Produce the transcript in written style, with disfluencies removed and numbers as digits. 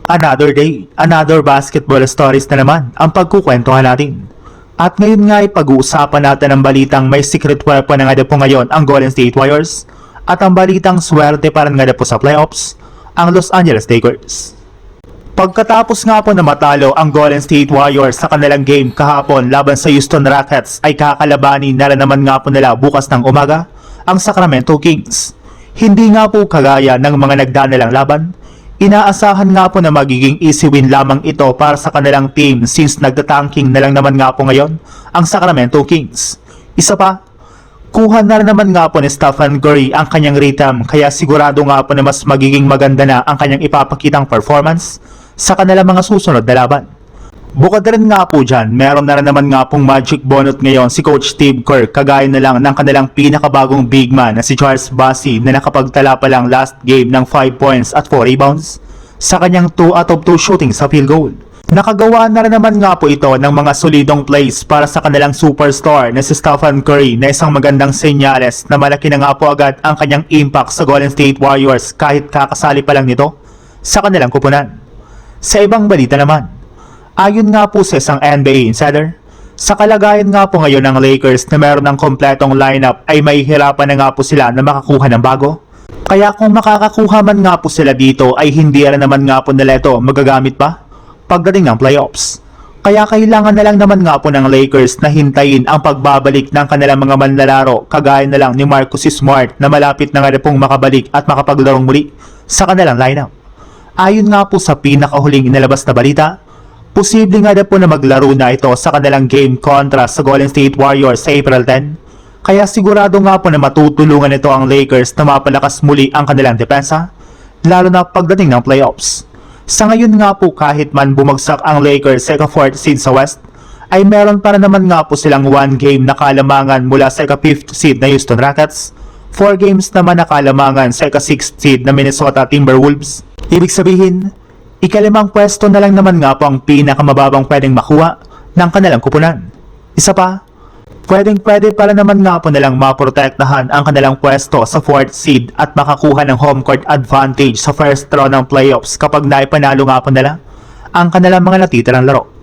Another day, another basketball stories na naman ang pagkukwentuhan natin. At ngayon nga ay pag-uusapan natin ang balitang may secret weapon na nga po ngayon ang Golden State Warriors at ang balitang swerte para nga po sa playoffs ang Los Angeles Lakers. Pagkatapos nga po na matalo ang Golden State Warriors sa kanilang game kahapon laban sa Houston Rockets ay kakalabanin na naman nga po nila bukas ng umaga ang Sacramento Kings. Hindi nga po kagaya ng mga nagdaan nilang laban, inaasahan nga po na magiging easy win lamang ito para sa kanilang team since nagtatanking na lang naman nga po ngayon ang Sacramento Kings. Isa pa, kuha na naman nga po ni Stephen Curry ang kanyang rhythm kaya sigurado nga po na mas magiging maganda na ang kanyang ipapakitang performance sa kanilang mga susunod na laban. Bukod rin nga po dyan, meron na rin naman nga pong magic bonus ngayon si Coach Steve Kerr kagaya na lang ng kanilang pinakabagong big man na si Charles Bassey na nakapagtala pa lang last game ng 5 points at 4 rebounds sa kanyang 2 out of 2 shooting sa field goal. Nakagawa na rin naman nga po ito ng mga solidong plays para sa kanilang superstar na si Stephen Curry na isang magandang senyales na malaki na nga po agad ang kanyang impact sa Golden State Warriors kahit kakasali pa lang nito sa kanilang kupunan. Sa ibang balita naman, ayon nga po sa isang NBA insider, sa kalagayan nga po ngayon ng Lakers na meron ng kompletong lineup ay mahihirapan na nga po sila na makakuha ng bago. Kaya kung makakakuha man nga po sila dito ay hindi rin naman nga po nila ito magagamit pa pagdating ng playoffs. Kaya kailangan na lang naman nga po ng Lakers na hintayin ang pagbabalik ng kanilang mga manlalaro kagaya na lang ni Marcus Smart na malapit na nga pong makabalik at makapaglarong muli sa kanilang lineup. Ayon nga po sa pinakahuling inalabas na balita, posible nga po na maglaro na ito sa kanilang game kontra sa Golden State Warriors sa April 10. Kaya sigurado nga po na matutulungan ito ang Lakers na mapalakas muli ang kanilang depensa, lalo na pagdating ng playoffs. Sa ngayon nga po kahit man bumagsak ang Lakers sa ika-4th seed sa West, ay meron para naman nga po silang 1 game na kalamangan mula sa ika-5th seed na Houston Rockets, 4 games naman na kalamangan sa ika-6th seed na Minnesota Timberwolves. Ibig sabihin, ika-5 pwesto na lang naman nga po ang pinakamababang pwedeng makuha ng kanilang kupunan. Isa pa, pwede para naman nga po nilang maprotektahan ang kanilang pwesto sa 4th seed at makakuha ng home court advantage sa first round ng playoffs kapag naipanalo nga po nila ang kanilang mga natitirang laro.